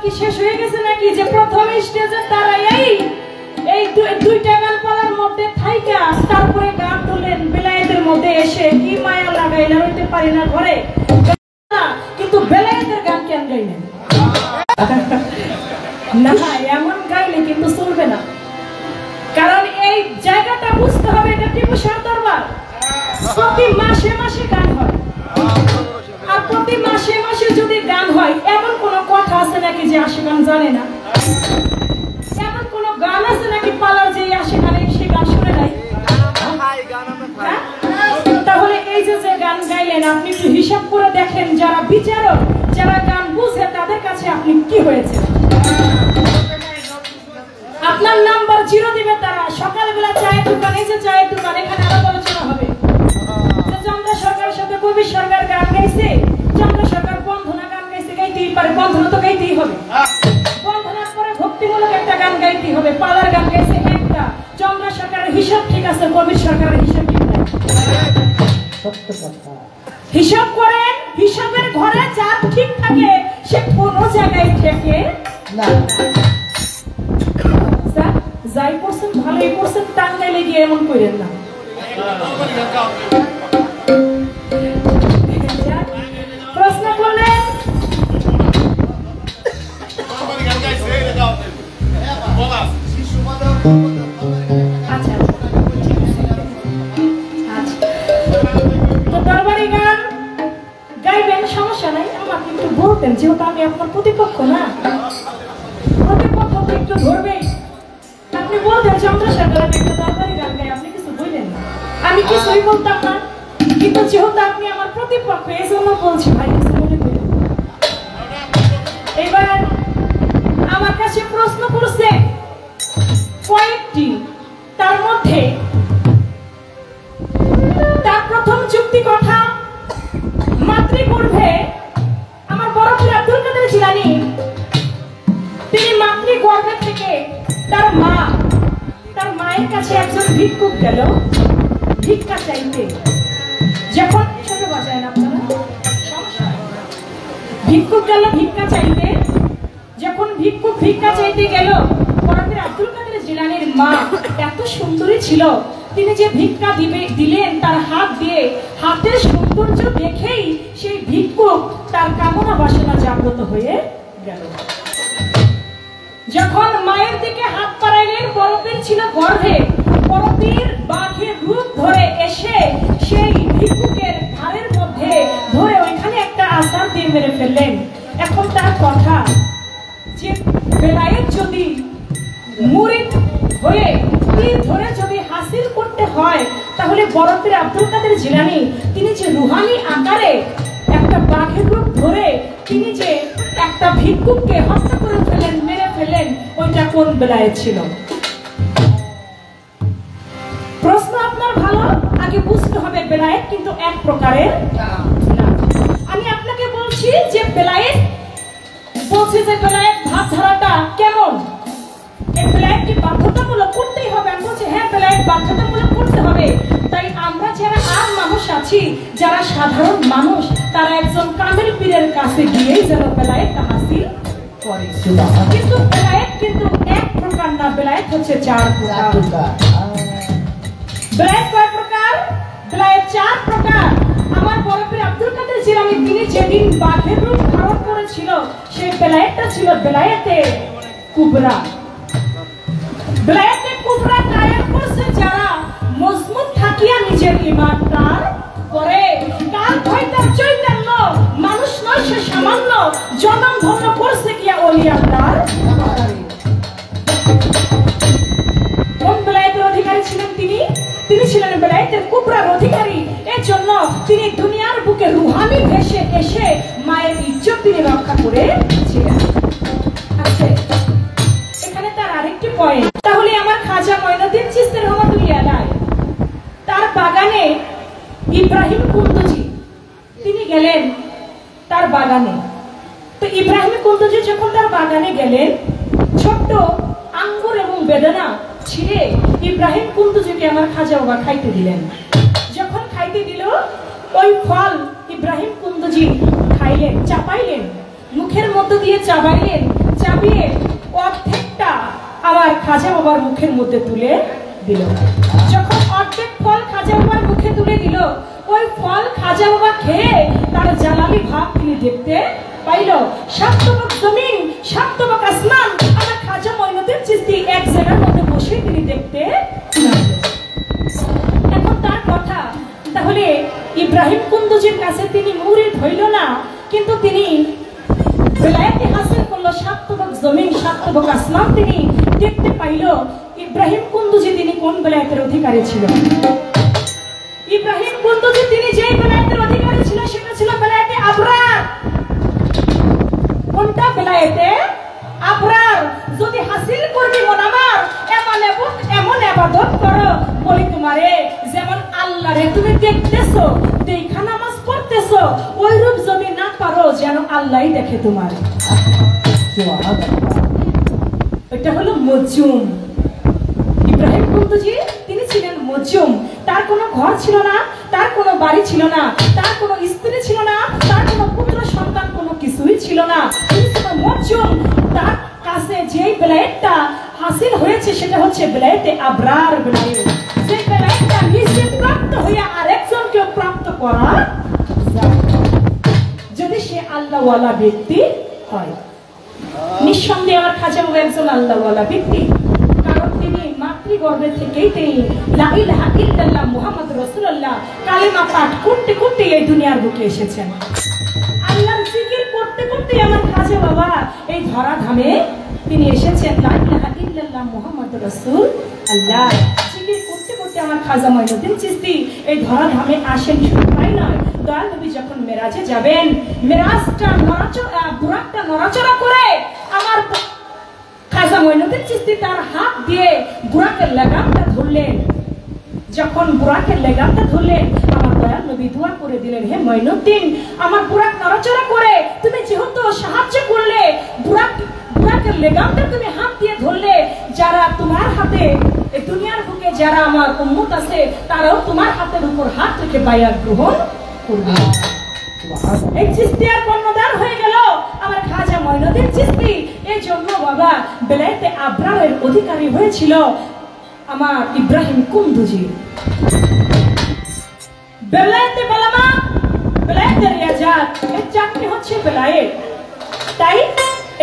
কি শেষ হয়ে গেছে নাকি যে প্রথম স্টেজে তারা এই দুইটা গান পালার মধ্যে থাইকা তারপরে গান তোলেন বেলায়েতের মধ্যে এসে কি মায়া লাগাইলা হইতে পারি না ঘরে, কিন্তু বেলায়েতের গান কেন গাইলেন না? এমন গাইলে কিন্তু চলবে না, কারণ এই জায়গাটা বুঝতে হবে এটা টিপু শাহর দরবার। প্রতি মাসে মাসে গান হয়, আর প্রতি মাসে মাসে যদি গান হয় এমন কোন কথা আছে নাকি যে আশিকান জানে না? এমন কোন গান আছে নাকি পালার যে আশিকানে সে গান শুনে নাই? তাহলে এই যে গান গাইলেন আপনি একটু হিসাব করে দেখেন, যারা বিচারক যারা গান বুঝে তাদের কাছে আপনি কি হয়েছে? আপনার নাম্বার 0 দিবে তারা। সকালবেলা চায়ের দোকান, এই যে চায়ের দোকান, এখানে আলাপ আলোচনা হবে চন্দ্র সরকারের সাথে কবি সরকার গান গাইছে, চন্দ্র সরকার বন্ধনা গান গাইছে, গাইতেই পারে, বন্ধনা তো গাইতেই হবে, বন্ধনার পরে ভক্তিমূলক একটা গান গাইতেই হবে। পালার গান গাইছে একটা, চন্দ্র সরকারের হিসাব ঠিক আছে, কবি সরকারের হিসাব ঠিক নাই। হিসাব করেন, হিসাবের ঘরে যা ঠিক থাকে সে কোনো জায়গায় থেকে না। যাই করছেন ভালোই করছেন, টাঙ্গাইলে গিয়ে এমন করেন না। প্রশ্ন করলেন আচ্ছা তো দরবারি গান গাইবেন, সমস্যা নাই, আমার কিন্তু বলতেন, যেহেতু আমি আপনার প্রতিপক্ষ না, প্রতিপক্ষ তো একটু ধরবেই। আপনি বলতেন চন্দ্রশেখরের একটা দরবারি গান গাই, আপনি কিছু বললেন না, আমি কিছুই বলতাম না, কিন্তু যেহেতু আপনি আমার প্রতিপক্ষ এই জন্য বলছি ভাই কিছু মনে করেন। এবার আমার কাছে প্রশ্ন করছে কয়েকটি, তার মধ্যে তার প্রথম যুক্তি কথা, মাতৃগর্ভে আমার বড় পীর আব্দুল কাদের জিলানী তিনি মাতৃগর্ভে থেকে তার মায়ের কাছে একজন ভিক্ষুক গেল ভিক্ষা চাইতে। যখন ছোট বাজায় না আপনারা, ভিক্ষুক গেল ভিক্ষা চাইতে, যখন ভিক্ষুক ভিক্ষা চাইতে গেল, বড় পীর আব্দুল কাদের জিলানীর মা এত সুন্দরী ছিল, তিনি যে ভিক্ষা দিলেন তার হাত দিয়ে, হাতের সৌন্দর্য দেখেই সেই ভিক্ষুক তার কামনা বাসনা জাগ্রত হয়ে গেল। যখন মায়ের দিকে হাত বাড়াইলেন, বড় পীর ছিল গর্ভে, বড় পীর বাঘের রূপ ধরে এসে সেই ভিক্ষুকের ঘাড়ের মধ্যে ধরে ওইখানে একটা আছাড় দিয়ে মেরে ফেললেন। এখন তার কথা যে বেলায়েত যদি মুরিদ হয়ে পীর ধরে যদি হাসিল করতে হয়, তাহলে বড় পীর আব্দুল কাদের জিলানী তিনি যে রুহানি আকারে একটা বাঘের রূপ ধরে তিনি যে একটা ভিক্ষুককে হত্যা করে ফেলেন, মেরে ফেলেন, ওইটা কোন বেলায়েত ছিল? প্রশ্ন আপনার ভালো, আগে বুঝতে হবে বেলায়েত কিন্তু এক প্রকারের না। আমি আপনাকে বলছি যে বেলায়েত, বলছি যে বেলায়েত ভাবধারাটা কেমন, এই বেলায়েতকে বাধ্যতামূলক করতেই হবে। আমি বলছি হ্যাঁ বেলায়েত বাধ্যতামূলক করতে হবে। তাই আমরা যারা আর মানুষ আছি, যারা সাধারণ মানুষ, তারা একজন কামেল পীরের কাছে গিয়েই যেন বেলায়েতটা হাসিল করে। কিন্তু বেলায়েত কিন্তু এক প্রকার না, বেলায়েত হচ্ছে 4 প্রকার। বেলায়েত কয় প্রকার? বেলায়েত 4 প্রকার। আমার বড় পীর আব্দুল কাদের জিলানী তিনি যেদিন বাঘের রূপ ধারণ করেছিল, সেই বেলায়েতটা ছিল বেলায়েতে কুবরা। বেলায়েতে কুবরা কায়েম করছে যারা মজবুত থাকিয়া নিজের ঈমান তার করে, কাল হইতে চৈতন্য মানুষ নয় সে সামান্য, জনম ধন্য করছে কিয়া ওলি আল্লাহর বাড়ি। কোন বেলায়েতের অধিকারী ছিলেন তিনি? তিনি ছিলেন বেলায়েতের কুবরার অধিকারী। এর জন্য তিনি দুনিয়ার বুকে রুহানি ভেসে এসে মায়ের ইজ্জত তিনি রক্ষা করেছিলেন। আছে এখানে তার আরেকটি পয়েন্ট। তাহলে আমার খাজা মঈনুদ্দিন চিশতি রহমাতুল্লাহ আলাইহি তার বাগানে ইব্রাহিম কুন্দুজি তিনি গেলেন তার বাগানে। তো ইব্রাহিম কুন্দুজি যখন তার বাগানে গেলেন, ছোট্ট আঙ্গুর এবং বেদানা ছিঁড়ে ইব্রাহিম কুন্দুজিকে আমার খাজা বাবা খাইতে দিলেন। যখন খাইতে দিল, ওই ফল ইব্রাহিম কুন্দুজি খাইলেন, চাপাইলেন, মুখের মধ্য দিয়ে চাবাইলেন, চাপিয়ে অর্ধেকটা আমার খাজা বাবার মুখের মধ্যে তুলে দিল। যখন অর্ধেক ফল খাজা বাবার মুখে তুলে দিল, ওই ফল খাজা বাবা খেয়ে তার জালালি ভাব তিনি দেখতে পাইল। সাতবক জমিন, সাতবক আসমান আমার খাজা মঈনুদ্দিন চিশতি এক জায়গার মধ্যে বসে তিনি দেখতে। এখন তার কথা, তাহলে ইব্রাহিম কুন্দুজির কাছে তিনি মুরিদ হইল না, কিন্তু তিনি বেলায়েতে হাসিল করলো, সাতবক জমিন সাতবক আসমান তিনি দেখতে পাইল। ইব্রাহিম কুন্দুজি তিনি কোন বেলায়েতের অধিকারী ছিল? ইব্রাহিম কুন্দুজি তিনি যে বেলায়েতের অধিকারী ছিল সেটা ছিল বেলায়েতে আবরার। কোনটা? বেলায়েতে আবরার। যদি হাসিল করবি মন আমার, এমন ইবাদত করো বলি তোমারে, যেমন আল্লাহরে তুমি দেখতেছো, দেখা নামাজ পড়তেছো, ওই রূপ যদি না পারো যেন আল্লাহই দেখে তোমার। এটা হলো মজুম। ইব্রাহিম কুন্দুজি তিনি ছিলেন মজুম। তার কোনো ঘর ছিল না, তার কোনো বাড়ি ছিল না, তার কোনো স্ত্রী ছিল না, তার কোনো পুত্র সন্তান কোনো কিছুই ছিল না। তিনি ছিল মজুম। তার কাছে যেই বেলায়েতটা হাসিল হয়েছে সেটা হচ্ছে বেলায়েতে আবরার বেলায়েত। যে বেলায়েতটা নিজে প্রাপ্ত হয়ে আরেকজনকে প্রাপ্ত করা যায় যদি সে আল্লাহওয়ালা ব্যক্তি হয়। নিঃসন্দেহে আমার খাজা বাবা একজন আল্লাহওয়ালা ব্যক্তি, কারণ তিনি মাতৃগর্ভে থেকেই তিনি লা ইলাহা ইল্লাল্লাহ মুহাম্মদ রাসূলুল্লাহ কালেমা পাঠ করতে করতে এই দুনিয়ার বুকে এসেছেন। আল্লাহর জিকির করতে করতে আমার খাজা বাবা এই ধরা ধামে তিনি এসেছেন। লা ইলাহা ইল্লাল্লাহ মুহাম্মদ রাসূলুল্লাহ জিকির করতে করতে আমার খাজা মঈনুদ্দিন চিশতি এই ধরা ধামে আসেন। শুধু তাই নয়, দয়াল নবী যখন মেরাজে যাবেন, মেরাজটা বুরাকটা নড়াচড়া করে আমার খাজা মঈনুদ্দিন চিশতি তার হাত দিয়ে বুরাকের লাগামটা ধরলেন। যখন বুরাকের লাগামটা ধরলেন, আমার দয়াল নবী দোয়া করে দিলেন, হে মঈনুদ্দিন, আমার বুরাক নড়াচড়া করে তুমি যেহেতু সাহায্য করলে, বুরাকের লাগামটা তুমি হাত দিয়ে ধরলে, যারা তোমার হাতে এই দুনিয়ার বুকে যারা আমার উম্মত আছে তারাও তোমার হাতের উপর হাত রেখে বায়াত গ্রহণ করবে। এই চিশতিয়ার কর্ণধার হয়ে গেল আমার খাজা মঈনুদ্দিন চিশতি। এই জন্য বাবা বেলায়েতে আবরারের অধিকারী হয়েছিল আমার ইব্রাহিম কুন্দুজি। বেলায়েতে বালামা, বেলায়েতে রিয়াজাত, এই চারটি হচ্ছে বেলায়েত। তাই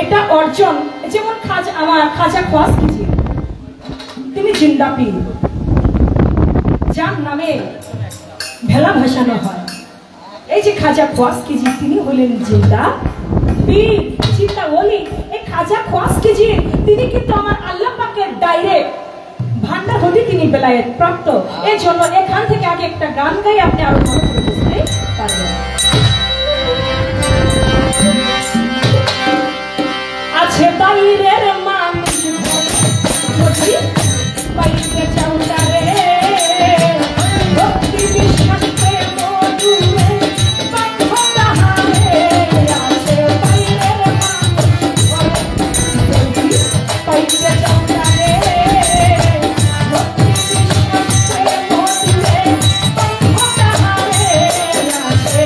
এটা অর্জন, যেমন আমার খাজা খোয়াজকিজি তিনি জিন্দা পীর, যার নামে ভেলা ভাসানো হয়। এই যে খাজা খোয়াজকিজি তিনি হলেন জিন্দা পীর, জিন্দা ওলি। এই খাজা খোয়াজকিজি তিনি কিন্তু আমার আল্লাহ পাকের ডাইরেক্ট ভান্ডার হতে তিনি বেলায়েত প্রাপ্ত। এই জন্য এখান থেকে আগে একটা গান গাই, আপনি আরো ভালো করে বুঝতে পারবেন। আছে বাইরের মানুষ বাইরে চাউটা রে, ভক্তি বিশ্বাস মধুরে বান্ধা হারে। আছে বাইরের মানুষ বাইরে চাউটা রে, ভক্তি বিশ্বাস মধুরে বান্ধা হারে। আছে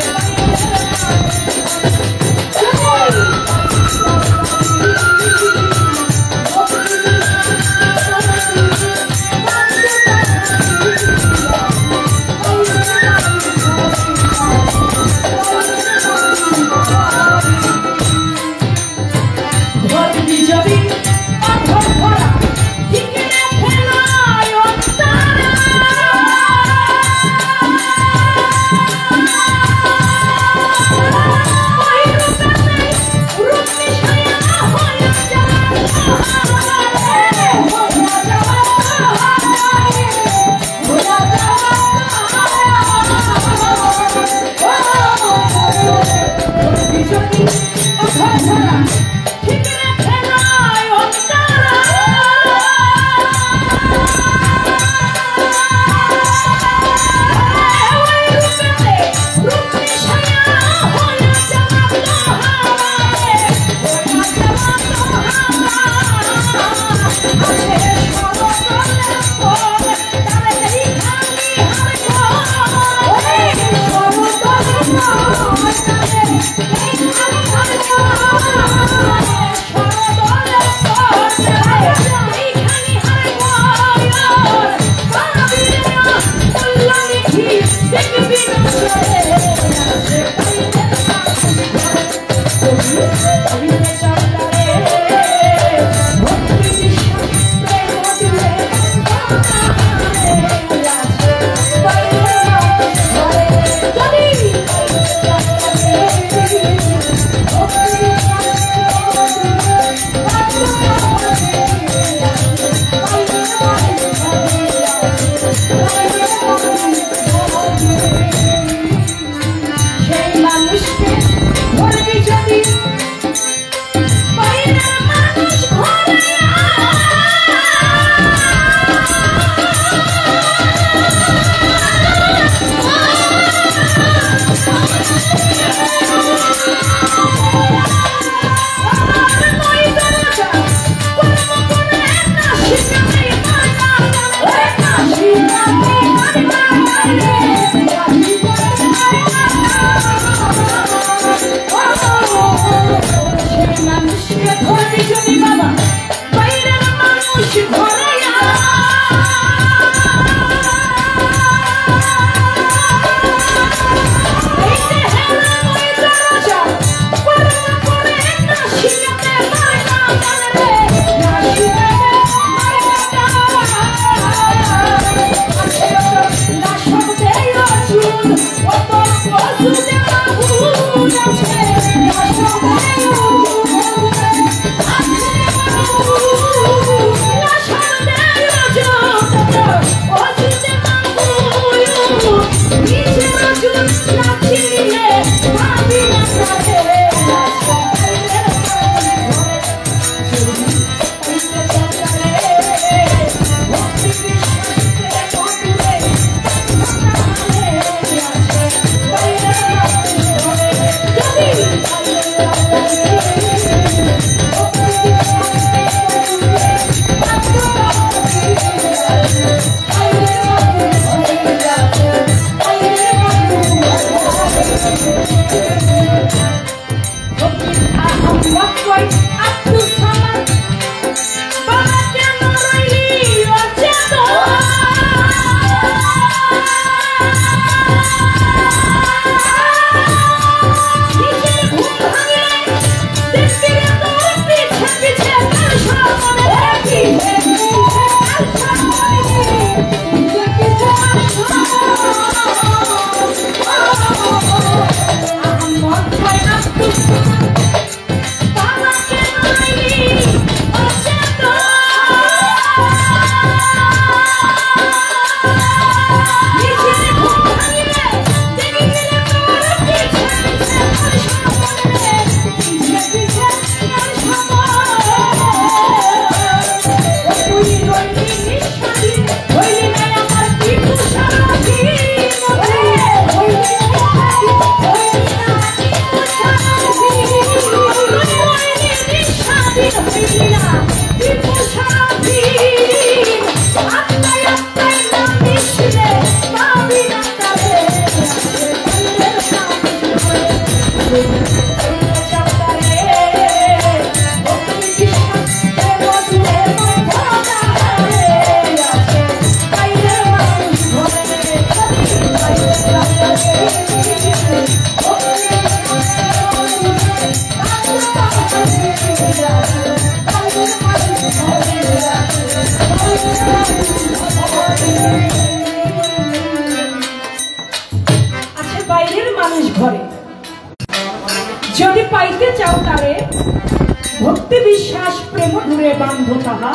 भक्ति विश्वास प्रेम धरे बांधो ताहा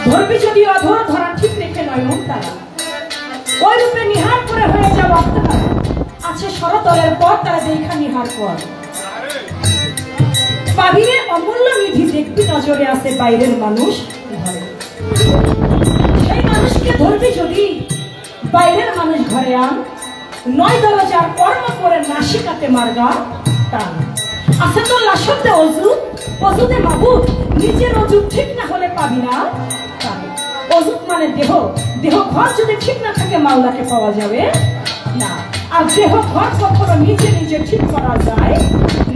धरबी जदि अधर धरा ठीक रेखे नयन तारा ओई रूपे निहार करे हये जाओ अर्थात आछे शरतलेर पर तारा देखा निहार कर पाबिरे अमूल्य निधि देखबी नजरे आछे बाइरेर मानुष घरे सेई मानुषके धरबी जदि बाइरेर मानुष घरे आन नय दरजार कर्म करे नासिकाते मारगा टान आछे तो लाशते अजुत अजुते माबुद निजेर अजुत ठीक ना होले पाबी ना अजुत माने देह देह घर जदि ठीक ना थाके माওলাকে पाওয়া যাবে ना আর দেহ ঘর কখনো নিজে নিজে ঠিক করা যায়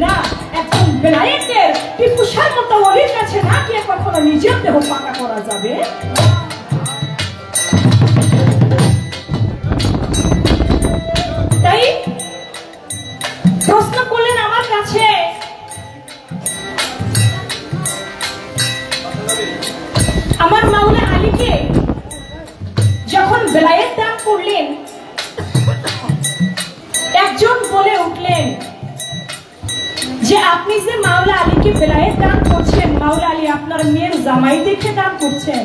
না একজন বেলায়েতের টিপুসার মতো ওলির কাছে না গিয়ে কখনো নিজের দেহ পাকা করা যাবে তাই প্রশ্ন করলে যে আপনি যে মাওলা আলীকে বেলায়েত দান করছেন, মাওলা আলী আপনার মেয়ের জামাই দেখে দান করছেন।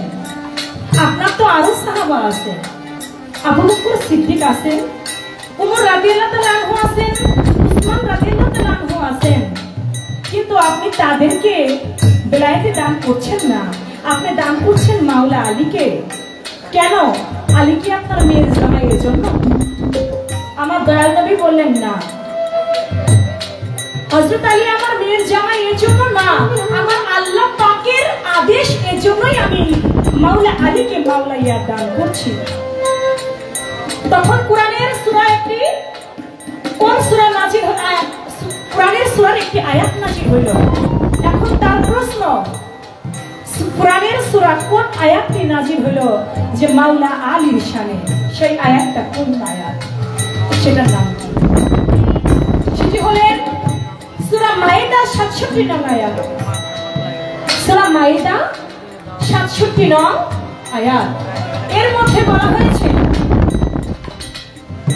আপনার তো আরো সাহাবা আছে, আবু বকর সিদ্দিক আছেন, উমর রাদিয়াল্লাহু তাআলা আনহু আছেন, উসমান রাদিয়াল্লাহু তাআলা আনহু আছেন, কিন্তু আপনি তাদেরকে বেলায়েতে দান করছেন না, আপনি দান করছেন মাওলা আলীকে। কেন? আলী কি আপনার মেয়ের জামাই এর জন্য? আমার দয়াল নবী বললেন না, হযরত আলী আমার মেয়ের জামাই এর জন্য না, আমার আল্লাহ পাকের আদেশ, এর জন্যই আমি মাওলা আলীকে মাওলাইয়া দান করছি। তখন কোরআনের সূরা একটি, কোন সূরা নাযিল হলো? কোরআনের সূরার একটি আয়াত নাযিল হলো। এখন তার প্রশ্ন, কোরআনের সূরা কোন আয়াতটি নাযিল হলো যে মাওলা আলীর শানে? সেই আয়াতটা কোন আয়াত? সেটার নাম কি? সেটি হলেন সূরা মাইদা 67 নং আয়াত। সূরা মাইদা 67 নং আয়াত। এর মধ্যে বলা হয়েছে,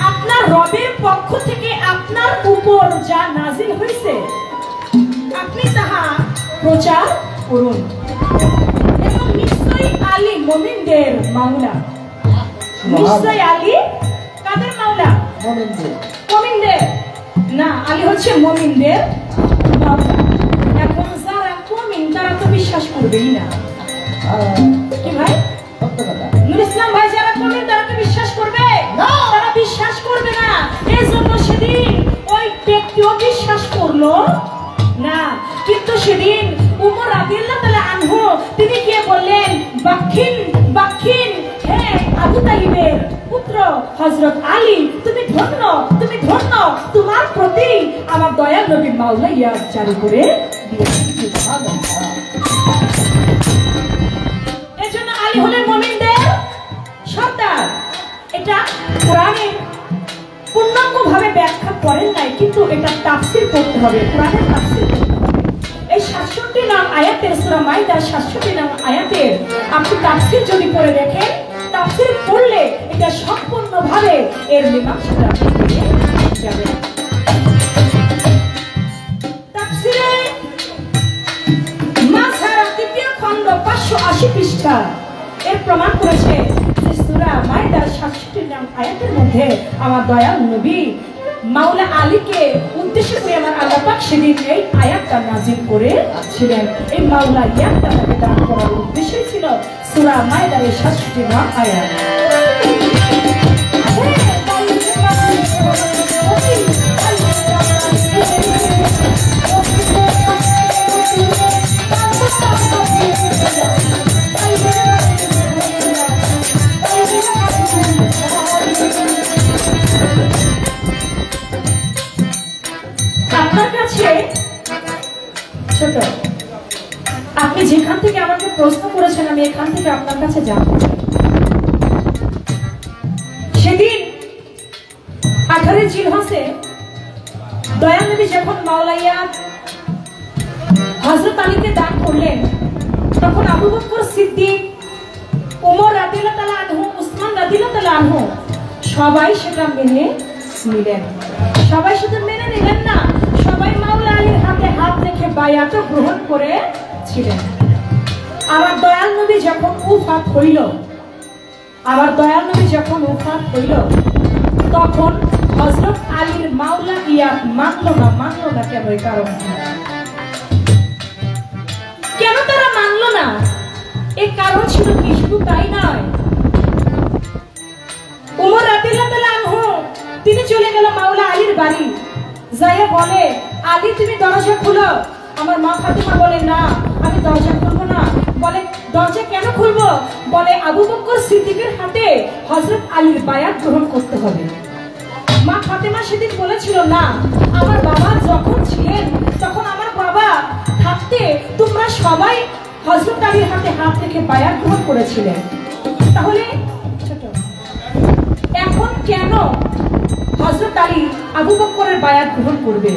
আপনার রবের পক্ষ থেকে আপনার উপর যা নাজিল হয়েছে আপনি তাহা প্রচার করুন, এবং নিশ্চয়ই আলী মুমিনদের মাওলা। নিশ্চয়ই আলী কাদের মাওলা? মুমিনদের না, আলী হচ্ছে মুমিনদের মাওলা। এখন যারা মুমিন তারা তো বিশ্বাস করবেই না, কি ভাই? নুর ইসলাম ভাই, যারা মুমিন তারা কি বিশ্বাস করবে? তারা বিশ্বাস করবে না। এই জন্য সেদিন ওই ব্যক্তিও বিশ্বাস করলো না, কিন্তু সেদিন উমর রাদিয়াল্লাহু তাআলা আনহু তিনি গিয়ে বললেন, বাখিন বাখিন, হে আবু তালিবের পুত্র হযরত আলী, তুমি ধন্য, তুমি ধন্য, তোমার প্রতি আমার দয়াল নবী মাওলাইয়া জারি করে দিয়েছেন। এজন্য আলী হলেন মুমিনদের সর্দার। এটা কোরআনে পূর্ণাঙ্গভাবে ব্যাখ্যা করেন নাই, কিন্তু এটা তাফসীর করতে হবে, কোরআনের তাফসীর করতে হবে। এই 67 নং আয়াতের, সূরা মাইদা 67 নং আয়াতের আপনি তাফসীর যদি পড়ে দেখেন, তাফসীর পড়লে এটা সম্পূর্ণভাবে এর মীমাংসাটা আপনি পেয়ে যাবেন। তাফসীরে মাযহারা 3য় খণ্ড 580 পৃষ্ঠা এর প্রমাণ করেছে যে সূরা মাইদা 67 নং আয়াতের মধ্যে আমার দয়াল নবী মাওলা আলীকে উদ্দেশ্য করে আমার আল্লাহ পাক সেদিন এই আয়াতটা নাযিল করেছিলেন। এই মাওলা ইয়াতটা তাকে দান করার উদ্দেশ্যই ছিল সূরা মাইদার 67 নং আয়াত। আপনার কাছে ছোট, আপনি যেখান থেকে আমাকে প্রশ্ন করেছেন আমি এখান থেকে আপনার কাছে জানতে চাই, সেদিন 18 জিলহজে দয়াল নবী যখন মাওলাইয়া হযরত আলীকে দান করলেন, তখন আবু বকর সিদ্দিক, উমর রাদিয়াল্লাহু তাআলা আনহু, উসমান রাদিয়াল্লাহু তাআলা আনহু সবাই সেটা মেনে নিলেন। সবাই শুধু মেনে নিলেন না, সবাই মাওলা আলীর হাতে হাত রেখে বায়াত গ্রহণ করেছিলেন। আমার দয়াল নবী যখন উফাত হইল, তখন হযরত আলীর মাওলা ইয়াত মানলো না কেন? এই কারণ কেন তারা মানলো না? এই কারণ ছিল কি? শুধু তাই নয়, উমর রাদিয়াল্লাহু তাআলা আনহু তিনি চলে গেল মাওলা আলীর বাড়ি, যাইয়া বলে, আলী তুমি দরজা খুলো। আমার মা ফাতিমা বলে, না আমি দরজা খুলবো না। বলে, দরজা কেন খুলবো? বলে, আবু বকর সিদ্দিকের হাতে হযরত আলীর বায়াত গ্রহণ করতে হবে। মা ফাতিমা সেদিন বলেছিল, না আমার বাবা যখন ছিলেন তখন আমার বাবা থাকতে তোমরা সবাই হযরত আলীর হাতে হাত রেখে বায়াত গ্রহণ করেছিলেন, তাহলে ছোট এখন কেন হযরত আলী আবু বকরের বায়াত গ্রহণ করবে?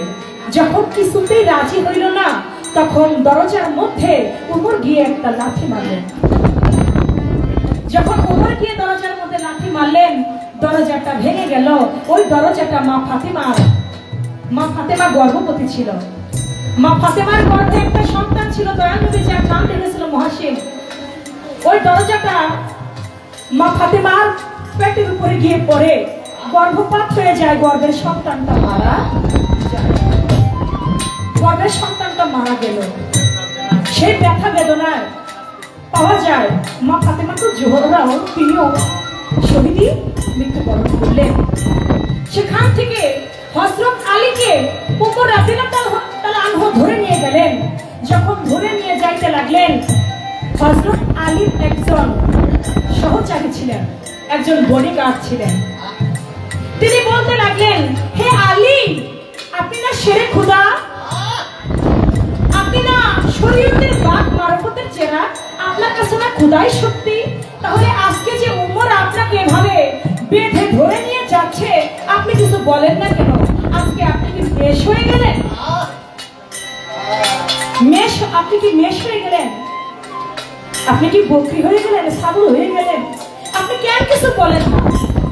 যখন কিছুতেই রাজি হইল না, তখন দরজার মধ্যে উমর গিয়ে একটা লাথি মারলেন। যখন উমর গিয়ে দরজার মধ্যে লাথি মারলেন, দরজাটা ভেঙে গেল। ওই দরজাটা মা ফাতেমা গর্ভবতী ছিল। মা ফাতেমার গর্ভে একটা সন্তান ছিল, দয়াল নবী যার নাম রেখেছিল মহাসিন। ওই দরজাটা মা ফাতেমার পেটের উপরে গিয়ে পড়ে, গর্ভপাত হয়ে যায়, গর্ভের সন্তানটা মারা যায়। গর্ভের সন্তানটা মারা গেল। সেই ব্যথা বেদনায় পাওয়া যায় মা ফাতেমা তো জোহরাও তিনিও শহীদই মৃত্যুবরণ করলেন। সেখান থেকে হযরত আলীকে উমর রাদিয়াল্লাহু তাআলা আনহু ধরে নিয়ে গেলেন। যখন ধরে নিয়ে যাইতে লাগলেন, হযরত আলীর একজন সহচারী ছিলেন, একজন বডিগার্ড ছিলেন। তিনি বলতে লাগলেন, হে আলী, আপনি না শেরে খুদা, আপনি না শরীয়তের বাক মারফতের চেরা, আপনার কাছে না খুদাই সত্যি, তাহলে আজকে যে উমর আপনাকে এভাবে বেঁধে ধরে নিয়ে যাচ্ছে, আপনি কিছু বলেন না কেন? আজকে আপনি কি মেষ হয়ে গেলেন? আপনি কি মেষ হয়ে গেলেন? আপনি কি বকরি হয়ে গেলেন, ছাগল হয়ে গেলেন? আপনি কেন কিছু বলেন না?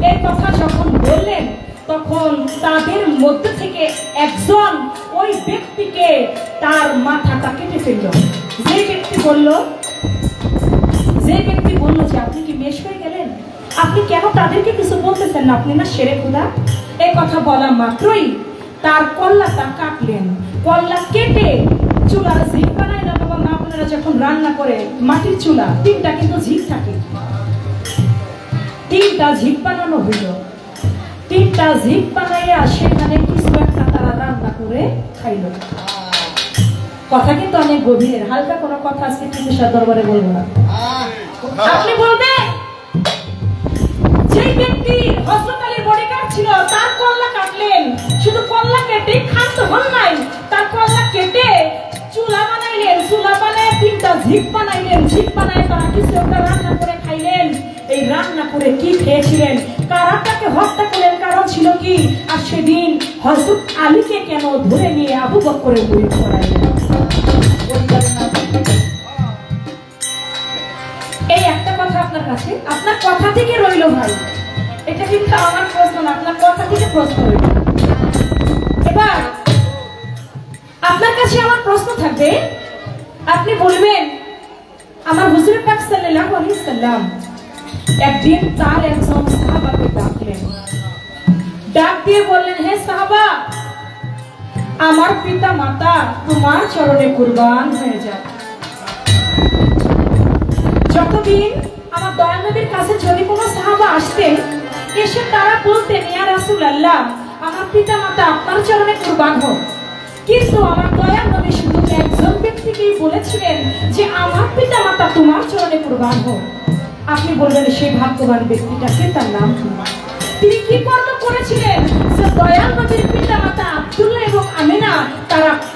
এই কথা যখন বললেন, তখন তাদের মধ্যে থেকে একজন ওই ব্যক্তিকে তার মাথাটা কেটে ফেলল। যে ব্যক্তি বলল যে আপনি কি মেষ হয়ে গেলেন, আপনি কেন তাদেরকে কিছু বলতেছেন না? আপনি না শেরে খুদা? এই কথা বলা মাত্রই তার কল্লাটা কাটলেন। কল্লা কেটে চুলার ঝিক বানাই না বাবা, মা বোনেরা যখন রান্না করে মাটির চুলা, তিনটা কিন্তু ঝিক থাকে, তিনটা ঝিক বানানো হইল। তিনটা ঝিক বানাইয়া সেখানে কিছু একটা তারা রান্না করে খাইল। কথা কিন্তু অনেক গভীরের, হালকা কোনো কথা আজকে চিকিৎসার দরবারে বলবো না। আপনি বলবেন যে ব্যক্তি হযরত আলীর বডিগার্ড ছিল, তার কল্লা কাটলেন, শুধু কল্লা কেটে খান্ত হন নাই, তার কল্লা কেটে চুলা বানাইলেন, চুলা বানায় তিনটা ঝিক বানাইলেন, ঝিক বানায় তারা কিছু একটা রান্না করে খাইলেন। এই রান্না করে কি খেয়েছিলেন, কারা তাকে হত্যা করলেন, কারণ ছিল কি, আর সেদিন হযরত আলীকে কেন ধরে নিয়ে আবু বকরের বই পড়াইলেন? এই একটা কথা আপনার কাছে, আপনার কথা থেকে রইল ভাই, এটা কিন্তু আমার প্রশ্ন না, আপনার কথা থেকে প্রশ্ন রইল। এবার আপনার কাছে আমার প্রশ্ন থাকবে, আপনি বলবেন আমার হুজুর পাক সাল্লাল্লাহু আলাইহি সাল্লাম একদিন তার একজন সাহাবাকে ডাকলেন, ডাক দিয়ে বললেন, হে সাহাবা, আমার পিতা মাতা তোমার চরণে কুরবান হয়ে যায়। যতদিন আমার দয়াল নবীর কাছে যদি কোনো সাহাবা আসতেন, এসে তারা বলতেন, ইয়া রাসূলুল্লাহ, আমার পিতা মাতা আপনার চরণে কুরবান হোক, কিন্তু আমার দয়াল নবী শুধু একজন ব্যক্তিকেই বলেছিলেন যে আমার পিতা মাতা তোমার চরণে কুরবান হোক। আপনি বলবেন সেই ভাগ্যবান ব্যক্তিটাকে, তার নাম কি? তিনি কি কর্ম করেছিলেন যে দয়াল নবীর পিতা মাতা আব্দুল্লাহ এবং আমিনা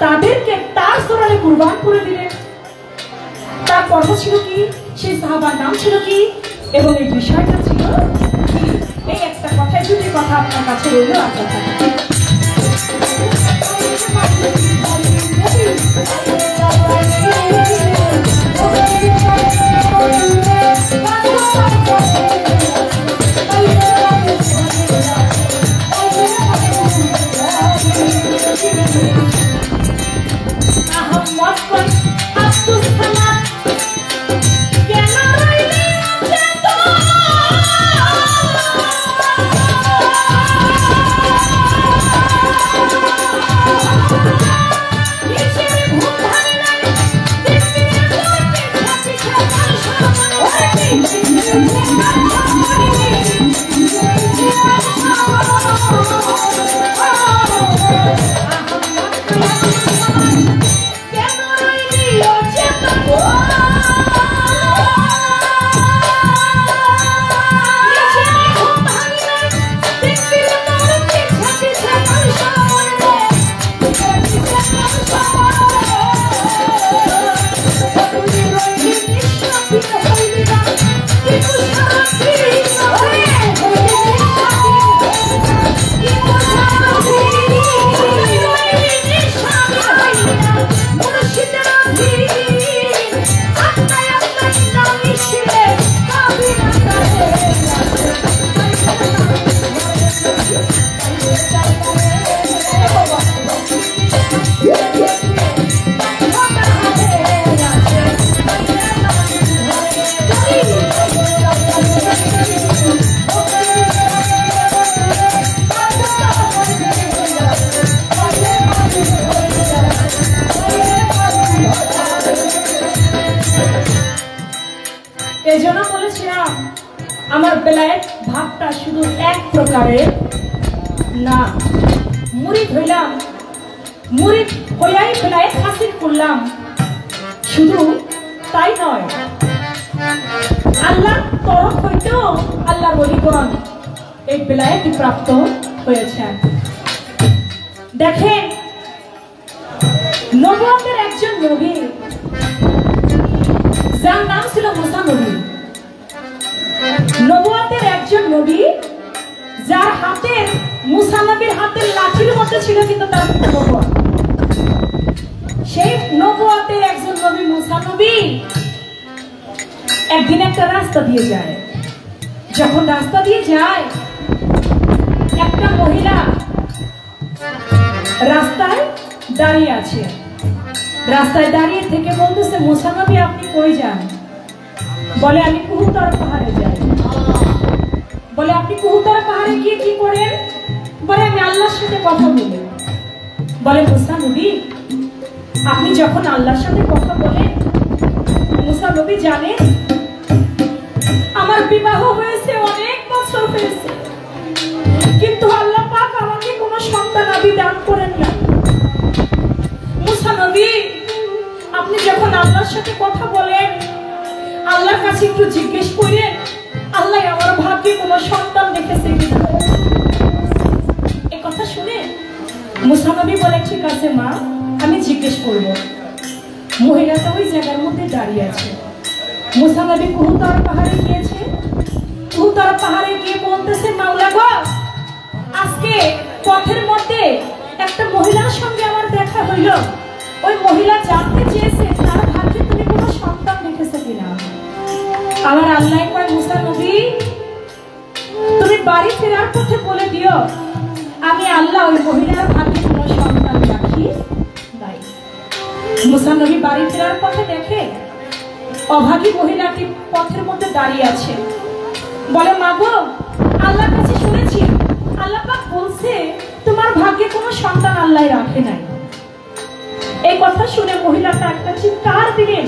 তাদেরকে তার চরণে কুরবান করে দিলেন? তার কর্ম ছিল কি, সেই সাহাবার নাম ছিল কি, এবং এই বিষয়টা ছিল কি? এই একটা কথায় দুটি কথা আপনার কাছে রইল। আপনার বেলায়েত ভাবটা শুধু এক প্রকারের না। মুরিদ হইলাম, মুরিদ হইয়াই বেলায়েত হাসিল করলাম, শুধু তাই নয়, আল্লাহর তরফ হইতেও আল্লাহর ওলিগণ এই বেলায়েত প্রাপ্ত হয়েছেন। দেখেন, নবুয়তের একজন নবী যার নাম ছিল মুসা নবী, নবুয়তের একজন নবী যার হাতের, মুসা নবীর হাতের লাঠির মধ্যে ছিল কিন্তু তার নবুয়ত। সেই নবুয়তের একজন নবী মুসা নবী একদিন একটা রাস্তা দিয়ে যায়। যখন রাস্তা দিয়ে যায়, একটা মহিলা রাস্তায় দাঁড়িয়ে আছে। রাস্তায় দাঁড়িয়ে থেকে বলতেছে, মুসা নবী আপনি কই যান? বলে আমি কুহুতার পাহাড়ে যাই। বলে আপনি কুহুতার পাহাড়ে গিয়ে কি করেন? বলে আমি আল্লাহর সাথে কথা বলি। বলে মুসা নবী আপনি যখন আল্লাহর সাথে কথা বলেন, মুসা নবী জানেন আমার বিবাহ হয়েছে, অনেক বছর হয়েছে, কিন্তু আল্লাহ পাক আমাকে কোনো সন্তান আদি দান করেন না। মুসা নবী আপনি যখন আল্লাহর সাথে কথা বলেন, আল্লাহর কাছে একটু জিজ্ঞেস করেন আল্লাহ আমার ভাগ্যে কোনো সন্তান রেখেছে কিনা। এই কথা শুনে মুসা নবী বলে ঠিক আছে মা, আমি জিজ্ঞেস করব। মহিলাটা ওই জায়গার মধ্যে দাঁড়িয়ে আছে। মুসা নবী কুহুতার পাহাড়ে গিয়েছে। কুহুতার পাহাড়ে গিয়ে বলতেছে, মাওলা গো, আজকে পথের মধ্যে একটা মহিলার সঙ্গে আমার দেখা হইল। ওই মহিলা জানতে চেয়েছে তার ভাগ্যে তুমি কোনো সন্তান রেখেছো কিনা। আমার আল্লাহ কয়, মুসা নবী তুমি বাড়ি ফেরার পথে বলে দিও আমি আল্লাহ ওই মহিলার ভাগ্যে কোনো সন্তান রাখি নাই। মুসা নবী বাড়ি ফেরার পথে দেখে অভাগী মহিলাটি পথের মধ্যে দাঁড়িয়ে আছে। বলে মা গো, আল্লাহর কাছে শুনেছি আল্লাহ পাক বলছে তোমার ভাগ্যে কোনো সন্তান আল্লাহ রাখে নাই। এই কথা শুনে মহিলাটা একটা চিৎকার দিলেন,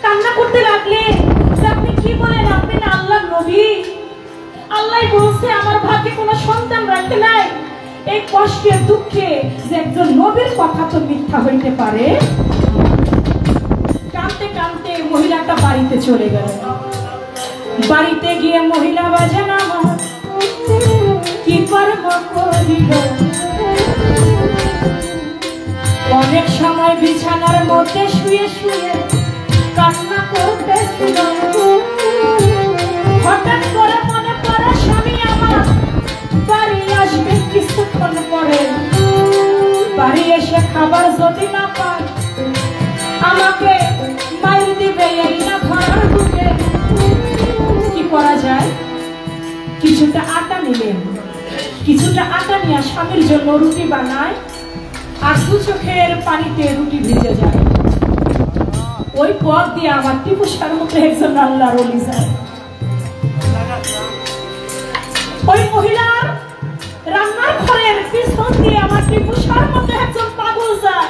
কান্না করতে লাগলেন যে আপনি কি বলেন, আপনি না আল্লাহর নবী, আল্লাহ বলছে আমার ভাগ্যে কোনো সন্তান রাখে নাই। এই কষ্টের দুঃখে যে একজন নবীর কথা তো মিথ্যা হইতে পারে। কাঁদতে কাঁদতে মহিলাটা বাড়িতে চলে গেল। বাড়িতে গিয়ে মহিলা বাজান আমার কি কর্ম করিল, অনেক সময় বিছানার মধ্যে শুয়ে শুয়ে কান্না করতেছিল। হঠাৎ করে মনে পড়ে স্বামী আমার বাড়ি আসবে কিছুক্ষণ পরে, বাড়ি এসে খাবার যদি না পায় আমাকে মাইর দিবে, এই না ঘর ঢুকে। কি করা যায়? কিছুটা আটা নিলেন, কিছুটা আটা নিয়ে স্বামীর জন্য রুটি বানায়, আর দু চোখের পানিতে রুটি ভিজে যায়। ওই পথ দিয়ে আমার টিপুসার মতো একজন আল্লাহর ওলি যায়। ওই মহিলার রান্নার ঘরের পিছন দিয়ে আমার টিপুসার মতো একজন পাগল যায়।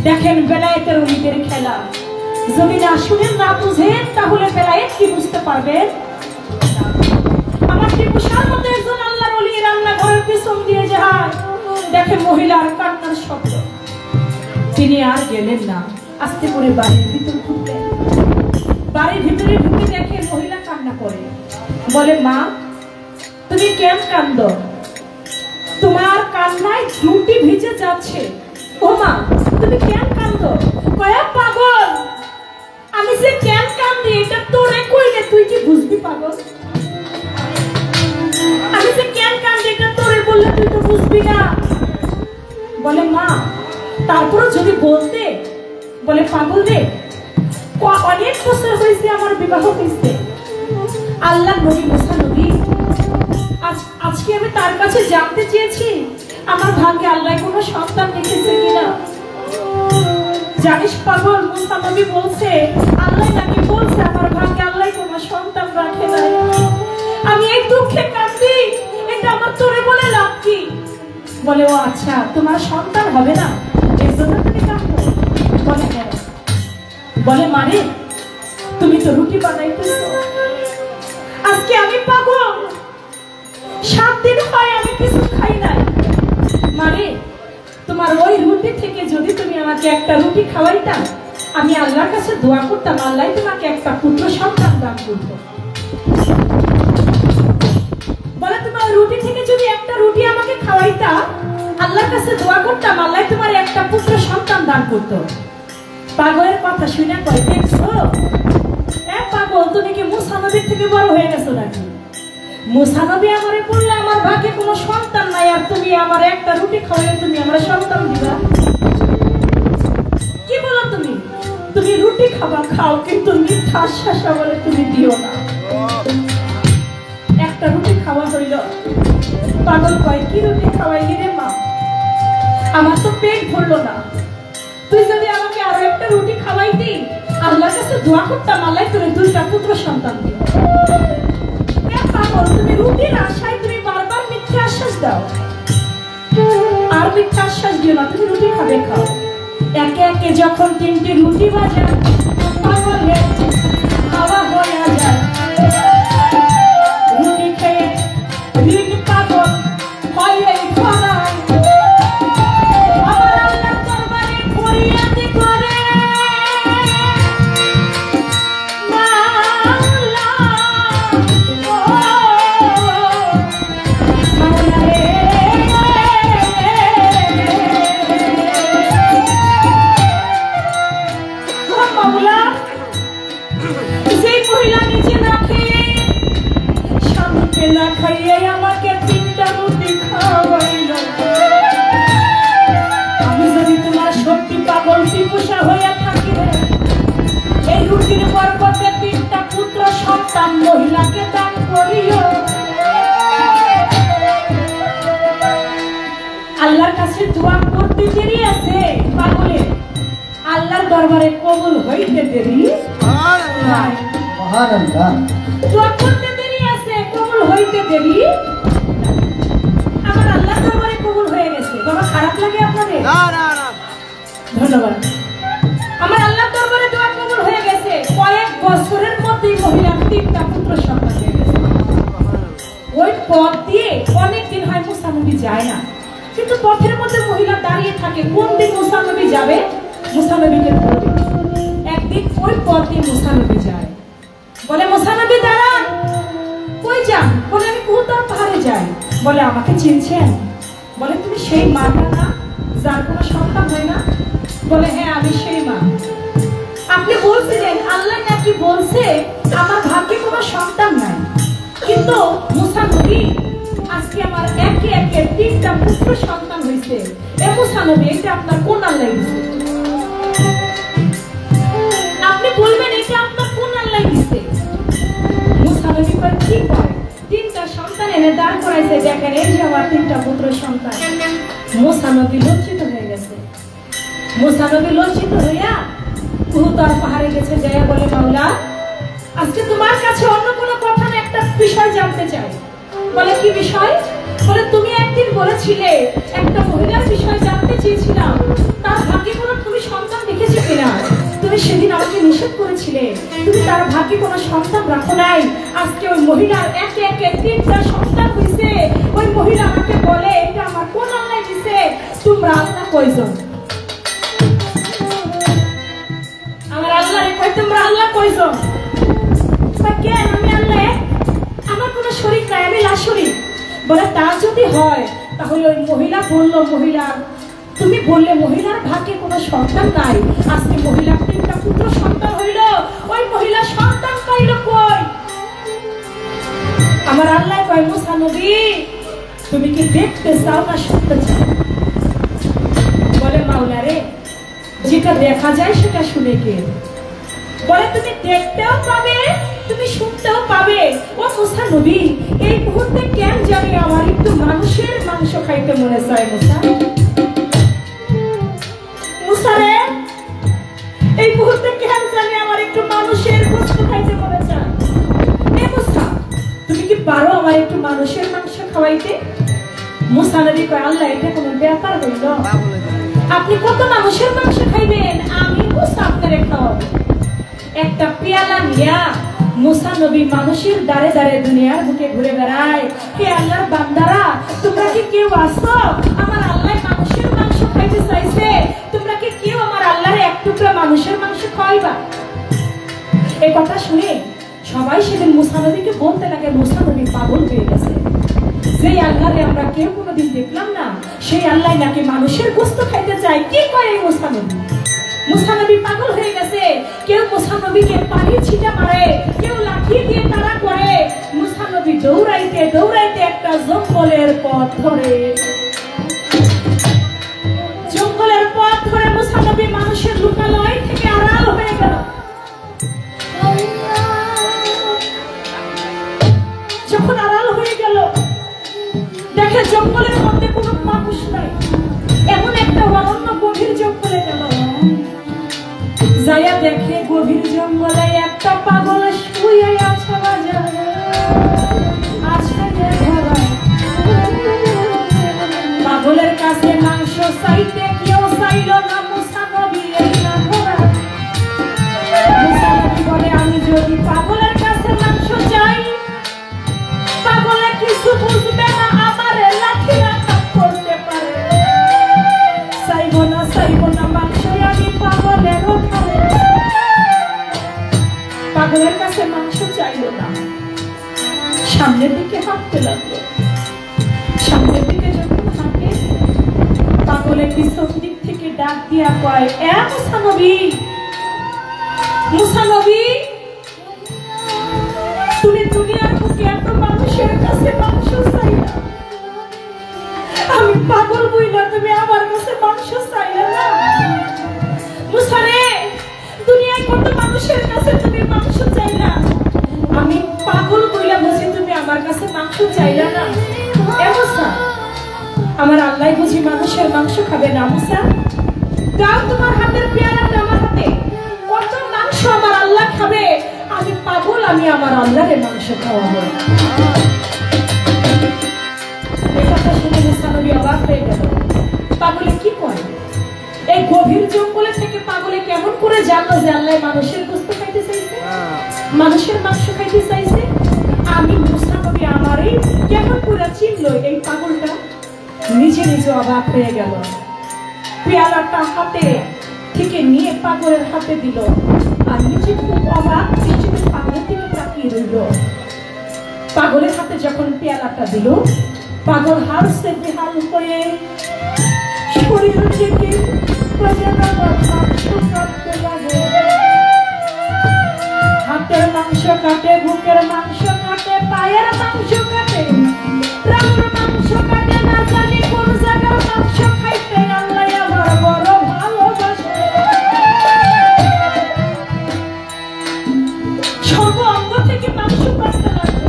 দেখেন বেলায়েতের ওলিদের খেলা। যদি না শুনেন না বুঝেন তাহলে বেলায়েত কি বুঝতে পারবেন? আমার টিপুসার মতো একজন আল্লাহর ওলি রান্নাঘরের পিছন দিয়ে যায়, দেখে মহিলার কান্নার শব্দ। তিনি আর গেলেন না, আস্তে করে বাড়ির ভিতরে ঢুকলেন। বাড়ির ভিতরে ঢুকে দেখে মহিলা কান্না করে। বলে মা তুমি কেন কান্দ? তোমার কান্নায় রুটি ভিজে যাচ্ছে। ও মা তুমি কেন কান্দ? কয়া পাগল, আমি যে কেন কান্দি এটা তোরে কইলে তুই কি বুঝবি পাগল? আমি যে কেন কান্দি এটা তোরে বললে তুই তো বুঝবি না। বলে মা তারপরে যদি বলতে। বলে পাগল রে, অনেক বছর হয়েছে আমার বিবাহ হয়েছে, আল্লাহ নবী মুসা নবী, আজকে আমি তার কাছে জানতে চেয়েছি আমার ভাগ্যে আল্লাহ কোনো সন্তান রেখেছে কিনা। জানিস পাগল, মুসা নবী বলছে আল্লাহ নাকি বলছে আমার ভাগ্যে আল্লাহ কোনো সন্তান রাখে নাই। আমি এই দুঃখে কাঁদি, এটা আমার তোরে বলে লাভ কি? বলে ও আচ্ছা তোমার সন্তান হবে না এর জন্য তুমি কাঁদো? বলে হ্যাঁ। বলে মানে তুমি তো রুটি বানাইতেছো, আজ আজকে আমি পাগল, 7 দিন হয় আমি কিছু খাই নাই। মানে তোমার ওই রুটি থেকে যদি তুমি আমাকে একটা রুটি খাওয়াইতা, আমি আল্লাহর কাছে দোয়া করতাম, আল্লাহ তোমাকে একটা পুত্র সন্তান দান করতো। বলে তোমার রুটি থেকে যদি একটা রুটি আমাকে খাওয়াইতা, আল্লাহর কাছে দোয়া করতাম, আল্লাহ তোমার একটা পুত্র সন্তান দান করতো। পাগলের কথা শুনে কয়, দেখছো পাগল, তুমি কি মুসা নবীর থেকে বড় হয়ে গেছো নাকি? মুসা নবী আমারে বললে আমার ভাগ্যে কোনো সন্তান নাই, আর তুমি আমার একটা রুটি খাওয়াইলে তুমি আমার সন্তান দিবা? কি বলো তুমি? তুমি রুটি খাবা, খাও, কিন্তু মিথ্যা আশ্বাস বলে তুমি দিও না। একটা রুটি খাওয়া হইল। পাগল কয়, কি রুটি খাওয়াইলি রে মা? আমার তো পেট ভরলো না, তুই যদি আমাকে আরো একটা রুটি খাওয়াইতি, আল্লাহর কাছে দোয়া করতাম, আল্লাহ তোর 2টা পুত্র সন্তান দিও। পাগল, তুমি রুটির আশায় তুমি বারবার মিথ্যা আশ্বাস দাও। আর মিথ্যা আশ্বাস দিও না, তুমি রুটি খাবে, খাও। একে একে যখন 3টি রুটি ভাজা পাগলের খাওয়া হয়ে যায়, রুটি খেয়ে দিন পাগল হয় এই খরায়। আমার আল্লাহর দরবারে ফরিয়াদ করে, মাওলা ও মাওলা রে, মাওলা যেই মহিলা নিজে না খেয়ে স্বামীকে না খাইয়ে আমাকে 3টা রুটি খাওয়াইল, আমি যদি তোমার সত্যি পাগল পিপাসা হইয়া থাকি, এই রুটির বরকতে 3টা পুত্র সন্তান মহিলাকে দান করিও। আল্লাহর কাছে দোয়া করতে দেরি আছে পাগলের, আল্লাহর দরবারে কবুল হইতে দেরি নাই। সুবহানাল্লাহ। দোয়া করতে দেরি আছে, কবুল হইতে দেরি। আমার আল্লাহর দরবারে কবুল হয়ে গেছে। বাবা, খারাপ লাগে আপনাদের? না না না, ধন্যবাদ। আমার আল্লাহর দরবারে দোয়া কবুল হয়ে গেছে। কয়েক বছরের মধ্যেই মহিলা 3টা পুত্র সন্তান হয়ে গেছে। ওই পথ দিয়ে অনেক দিন হয় মুসা নবী যায় না, কিন্তু পথের মধ্যে মহিলা দাঁড়িয়ে থাকে, কোন দিন মুসা নবী যাবে, মুসা নবীকে ধরবে। একদিন ওই পথ দিয়ে মুসা নবী যায়, বলে মুসা নবী দাঁড়ান, কই যান? বলে আমি কুহুতার পাহাড়ে যাই। বলে আমাকে চিনছেন? বলে তুমি সেই মাটা না যার কোনো সন্তান হয় না? বলে হ্যাঁ, আমি সেই মা। আপনি বলছিলেন আল্লাহ নাকি বলছে আমার ভাগ্যে কোনো সন্তান নাই, কিন্তু মুসা নবী আজকে আমার একে একে 3টা পুত্র সন্তান হয়েছে। এ মুসা নবী, এটা আপনার কোন আল্লাহ দিছে? আপনি বলবেন এটা আপনার কোন আল্লাহ দিছে? মুসা নবী কয়, কি কয়? 3টা সন্তান এনে দাঁড় করাইছে, দেখেন এই যে আমার 3টা পুত্র সন্তান। মুসা নবী লজ্জিত হয়ে গেছে। মুসা নবী লজ্জিত হইয়া কুহুতার পাহাড়ে গেছে, যাইয়া বলে মাওলা, আজকে তোমার কাছে অন্য কোনো কথা না, একটা বিষয় জানতে চাই। বলে কি বিষয়? বলে তুমি একদিন বলেছিলে একটা মহিলার বিষয় জানতে চেয়েছিলাম, তার ভাগ্যে কোনো তুমি সন্তান দেখেছো কিনা? তুমি সেদিন আমাকে নিষেধ করেছিলে, তুমি তার ভাগ্যে কোনো সন্তান রাখো নাই। আজকে ওই মহিলার একে একে 3টা সন্তান হয়েছে। ওই মহিলা আমাকে বলে এটা আমার কোন আল্লাহ দিছে? তোমরা আল্লাহ কয়জন? আমার আল্লাহ কয়, তোমরা আল্লাহ কয়জন? কেন? আমি আল্লাহ, আমার কোনো শরীক নাই, আমি লাশরিক। বলে তা যদি হয় তাহলে ওই মহিলা বললো, তুমি বললে মহিলার ভাগ্যে কোনো সন্তান নাই, আজকে মহিলার 3টা পুত্র সন্তান হইল, ওই মহিলা সন্তান পাইল কই? আমার আল্লাহ কয়, মুসা নবী তুমি কি দেখতে চাও না শুনতে চাও? বলে মাওলা রে, যেটা দেখা যায় সেটা শুনে কে? বলে তুমি দেখতেও পাবে, তুমি শুনতেও পাবে। ও মুসা নবী, এই মুহূর্তে কেন জানি আমার একটু মানুষের মাংস খাইতে মনে চায়। মুসা রে, এই মুহূর্তে কেন জানি আমার একটু মানুষের গোশত খাইতে মনে চায়। এ মুসা, তুমি কি পারো আমার একটু মানুষের মাংস খাওয়াইতে? মুসা নবী কয়, আল্লাহ এটা কোনো ব্যাপার হইল? আপনি কত মানুষের মাংস খাইবেন, আমি মুসা আপনারে খাওয়াবো। একটা পেয়ালা নিয়া মুসা নবী মানুষের দ্বারে দ্বারে দুনিয়ার বুকে ঘুরে বেড়ায়। হে আল্লাহর বান্দারা, তোমরা কি কেউ আসো আমার আল্লাহ মানুষের মাংস খাইতে চাইছে? তোমরা কি কেউ আমার আল্লাহর এক টুকরা মানুষের মাংস খাওয়াইবা? এই কথা শুনে সবাই সেদিন মুসা নবীকে বলতে লাগে, মুসা নবী পাগল হয়ে গেছে। যেই আল্লাহরে আমরা কেউ কোনোদিন দেখলাম না, সেই আল্লাহ নাকি মানুষের গোশত খাইতে চায়। কি কয় এই মুসা নবী? মুসা নবী পাগল হয়ে গেছে। কেউ মুসা নবীকে পানির ছিটা মারে, কেউ লাঠি দিয়ে তাড়া করে। মুসা নবী দৌড়াইতে দৌড়াইতে একটা জঙ্গলের পথ ধরে। জঙ্গলের পথ ধরে মুসা নবী মানুষের লোকালয় থেকে আড়াল হয়ে গেল। যখন আড়াল হয়ে গেল, দেখে জঙ্গলের মধ্যে কোনো মানুষ নাই। এমন একটা অরণ্য গভীর জঙ্গলে গেল। যাইয়া দেখে গভীর জঙ্গলে একটা পাগল শুয়ে আছে বাজারে। পাগলের কাছে মাংস চাইতে কেউ চাইল না। মুসা নবী এই না ধরা। মুসা নবী বলে, আমি যদি পাগলের কাছে মাংস চাই, পাগলে কিছু বুঝবে না, আমার লাঠি আঘাত করতে পারে। চাইব না মাংস আমি পাগলেরও খাবো। পাগলের কাছে মাংস চাইল না, সামনের দিকে হাঁটতে লাগলো। সামনের দিকে যখন হাঁটে, পাগলে পিছন দিক থেকে ডাক দিয়া কয়, এ মুসা নবী, মুসা নবী, তুমি দুনিয়ার বুকে এত মানুষের কাছে মাংস চাইলা, আমি পাগল বইলা তুমি আমার কাছে মাংস চাইলা না? মুসা রে, দুনিয়ায় কত মানুষের কাছে তুমি মাংস চাইলা, আমি পাগল বইলা বুঝি তুমি আমার কাছে মাংস চাইলা না? এ মুসা, আমার আল্লাহ বুঝি মানুষের মাংস খাবে না? মুসা, দাও তোমার হাতের পেয়ালাটা আমার হাতে। কত মাংস আমার আল্লাহ খাবে, আমি পাগল, আমি আমার আল্লাহরে মাংস খাওয়াবো। এই কথা শুনে মুসা নবী অবাক হয়ে গেল। পাগলে কি করে? এই গভীর জঙ্গলে থেকে পাগলে কেমন করে জানলো যে আল্লাহ মানুষের গোশত খাইতে চাইছে, মানুষের মাংস খাইতে চাইছে? আমি মুসা নবী আমারই কেমন করে চিনলো এই পাগলটা? নিজে নিজে অবাক হয়ে গেল। পেয়ালাটা হাতে থেকে নিয়ে পাগলের হাতে দিল, আর নিজে খুব অবাক দৃষ্টিতে পাগলের দিকে তাকিয়ে রইল। পাগলের হাতে যখন পেয়ালাটা দিল, পাগল হাসতে বেহাল হয়ে শরীর থেকে হাতের মাংস কাটে, বুকের মাংস কাটে, পায়ের মাংস কাটে, প্রাণের মাংস কাটে, না জানি কোন জায়গার মাংস খাইতে আল্লাহ আমার বড় ভালোবাসে। সর্ব অঙ্গ থেকে মাংস কাটতে লাগলো,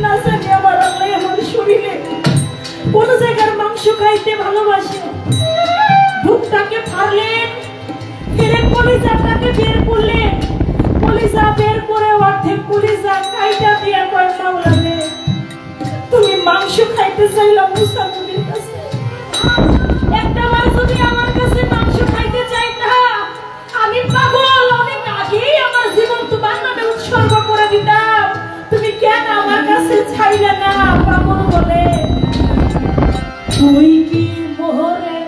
না জানি আমার আল্লাহ আমার শরীরে কোন জায়গার মাংস খাইতে ভালোবাসে। বুকটাকে ফাড়লেন, ফিরে কলিজাটাকে বের করলেন, কলিজা বের করে অর্ধেক কলিজা কাইটা দিয়ে কয়, মাওলানা তুমি মাংস খাইতে চাইলা মুসা নবীর কাছে, একটা বার যদি আমার কাছে মাংস খাইতে চাইতা, আমি পাগল অনেক আগেই আমার জীবন তোমার নামে উৎসর্গ করে দিতাম, তুমি কেন আমার কাছে চাইলে না? পাগল বলে, তুই কি মোহরে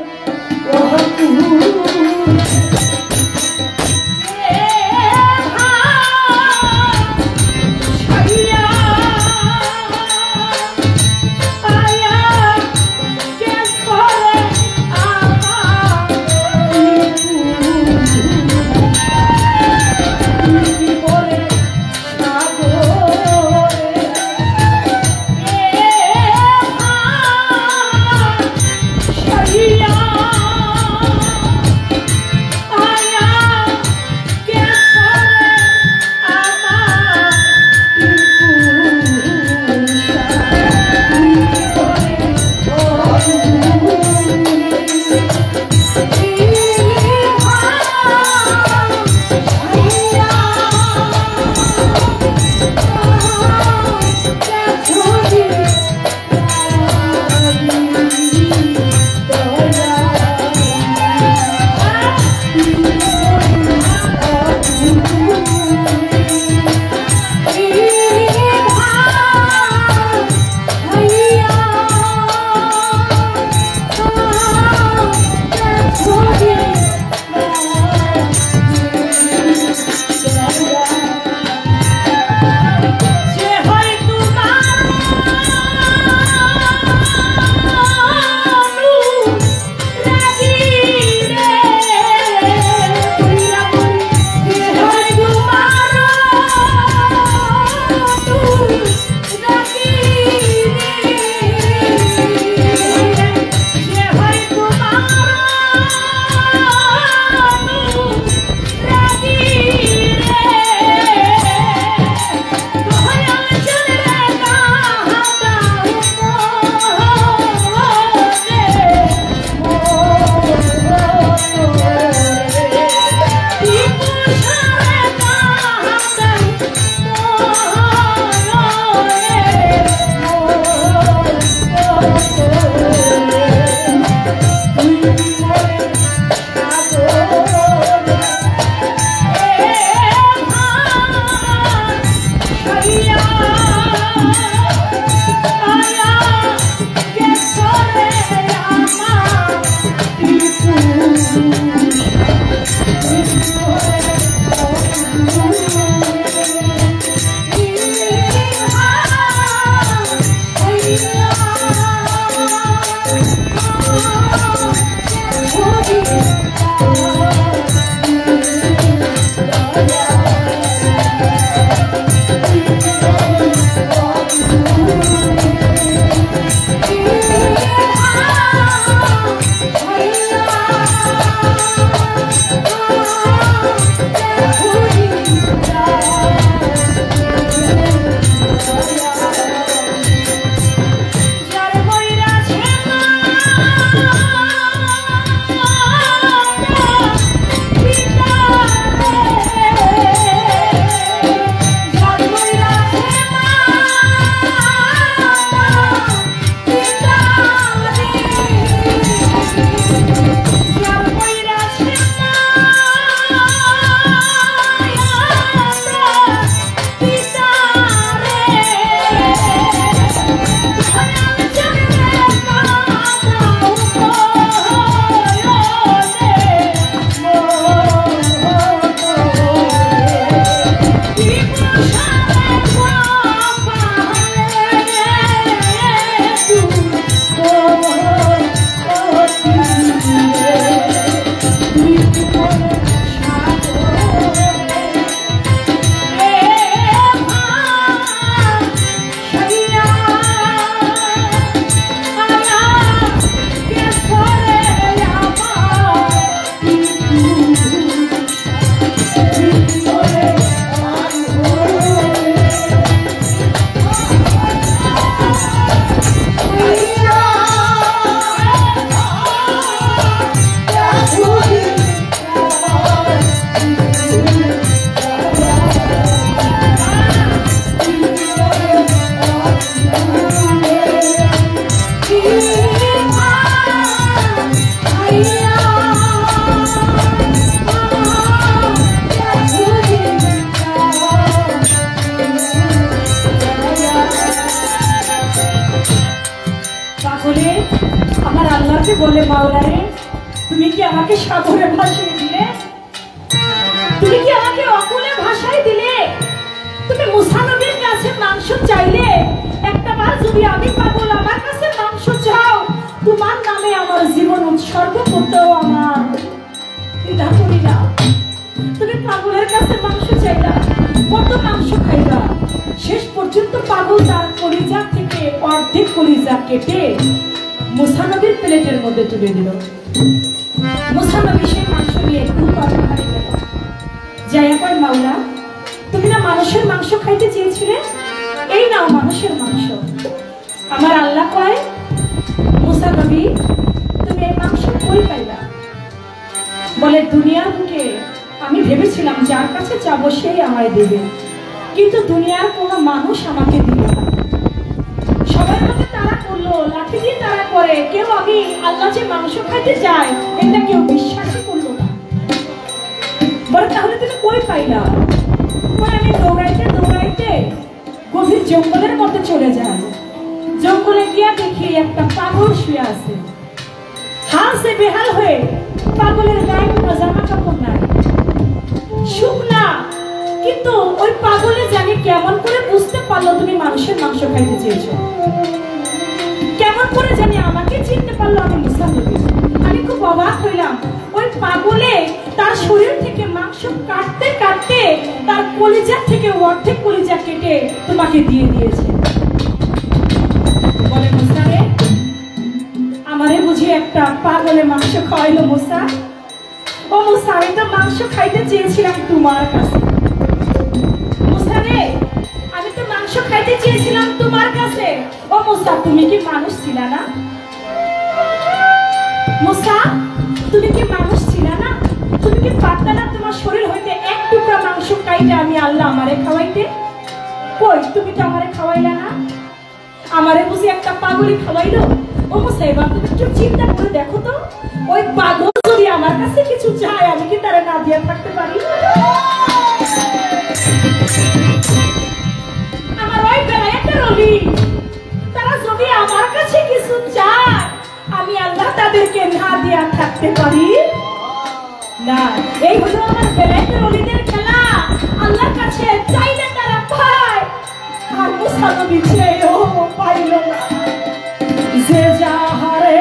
বলে, মাওলারে তুমি কি আমাকে সাগরে ভাসিয়ে দিলে? তুমি কি আমাকে অকুলে ভাসাই দিলে? তুমি মুসা নবীর কাছে মাংস চাইলে, একটা বার যদি আমি পাগল আমার কাছে মাংস চাও, তোমার নামে আমার জীবন উৎসর্গ করতেও আমার দ্বিধা করি না। তুমি পাগলের কাছে মাংস চাইলা, কত মাংস খাইবা? শেষ পর্যন্ত পাগল তার কলিজা থেকে অর্ধেক কলিজা কেটে মুসা নবীর প্লেটের মধ্যে তুলে দিল। মুসা নবী সেই মাংস নিয়ে খুব তরকারি গেল, যাইয়া কয়, মাওলা তুমি না মানুষের মাংস খাইতে চেয়েছিলে, এই নাও মানুষের মাংস। আমার আল্লাহ কয়, মুসা নবী তুমি এই মাংস কই পাইলা? বলে, দুনিয়ার বুকে আমি ভেবেছিলাম যার কাছে যাবো সেই আমায় দেবে, কিন্তু দুনিয়ার কোনো মানুষ আমাকে দিল না। সবাই আমাকে তারা করলো, লাঠি দিয়ে তারা করে, কেউ আমি আল্লাহ যে মাংস খাইতে যায় এটা কেউ বিশ্বাসই করলো না। বলে, তাহলে তুমি কই পাইলা? আমি দৌড়াইতে দৌড়াইতে গভীর জঙ্গলের মধ্যে চলে যাই। জঙ্গলে গিয়া দেখি একটা পাগল শুয়ে আছে, হাল সে বেহাল হয়ে। পাগলের গায়ে কোনো জামা কাপড় নাই, শুকনা। কিন্তু ওই পাগলে জানি কেমন করে বুঝতে পারলো তুমি মানুষের মাংস খাইতে চেয়েছো, কেমন করে জানি আমাকে চিনতে পারলো আমি মুসা নবী। আমি খুব অবাক হইলাম। ওই পাগলে তার শরীর থেকে মাংস কাটতে কাটতে তার কলিজা থেকে অর্ধেক কলিজা কেটে তোমাকে দিয়ে দিয়েছে। বলে, মুসা রে, আমারে বুঝি একটা পাগলে মাংস খাওয়াইলো মুসা? ও মুসা, আমি তো মাংস খাইতে চেয়েছিলাম তোমার কাছে। মুসা রে, আমি তো মাংস খাইতে চেয়েছিলাম তোমার কাছে। ও মুসা, তুমি কি মানুষ ছিলা না? মুসা, তুমি কি মানুষ ছিলা না? তুমি কি পারতা না তোমার শরীর হইতে এক টুকরা মাংস খাইতে আমি আল্লাহ আমারে খাওয়াইতে? কই, তুমি তো আমারে খাওয়াইলা না। আমারে বুঝি একটা পাগলি খাওয়াইলো? ও মুসা, এবার তুমি একটু চিন্তা করে দেখো তো, ওই পাগল যদি আমার কাছে কিছু চায় আমি কি তারা না দিয়ে থাকতে পারি? আমার ওই বেলায়েতের ওলি তারা যদি আমার কাছে কিছু চায় আমি আল্লাহ তাদেরকে না দিয়ে থাকতে পারি না। এই হলো আমার বেলায়েতের ওলিদের খেলা। আল্লাহর কাছে চাইলে তারা পায়, আর মুসা নবী চেয়েও পাইল না। যে যাহারে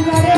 Kare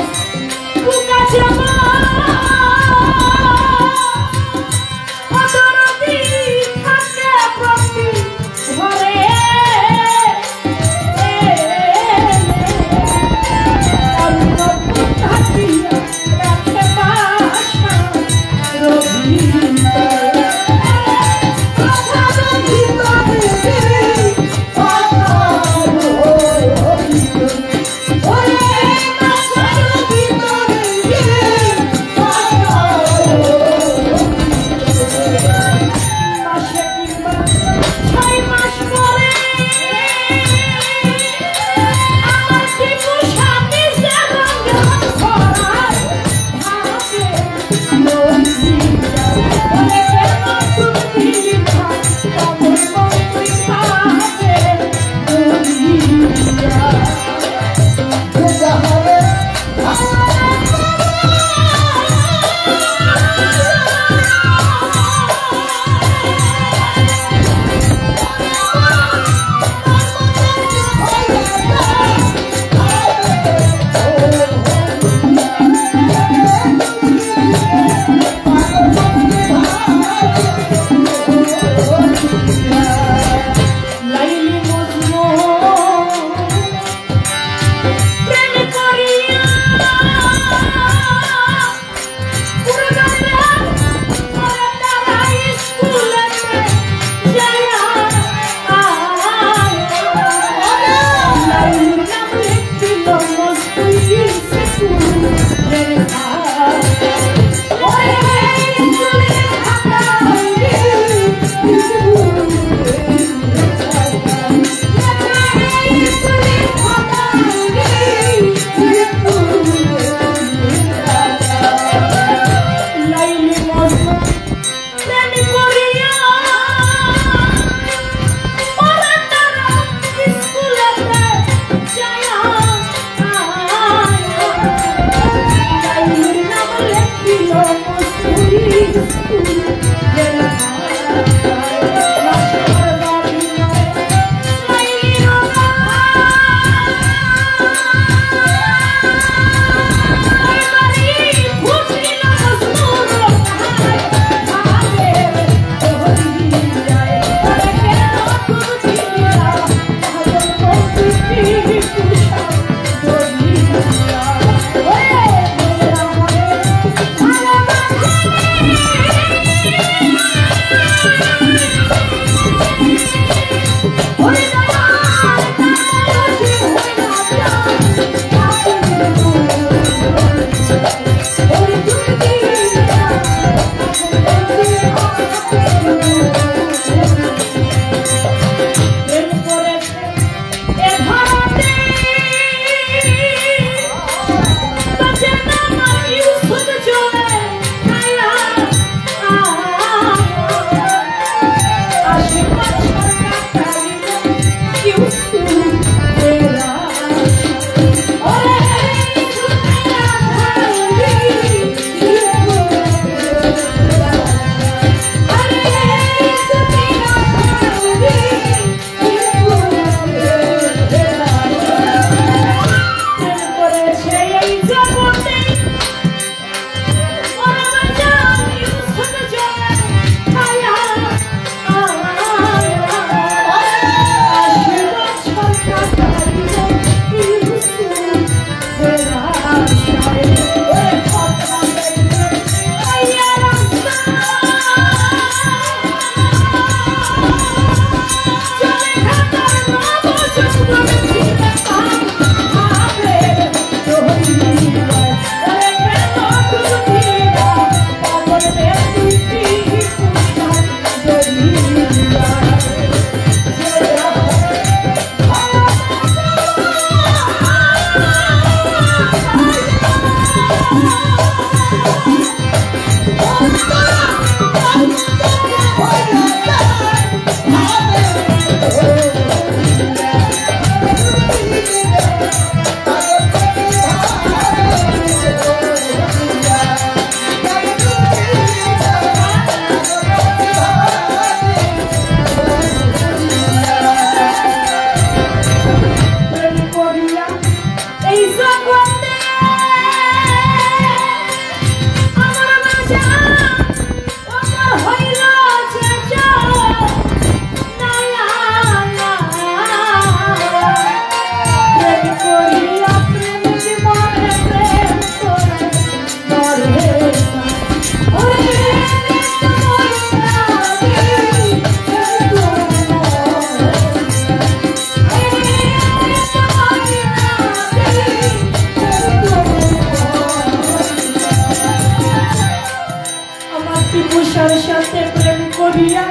সাথে প্রেম করিয়া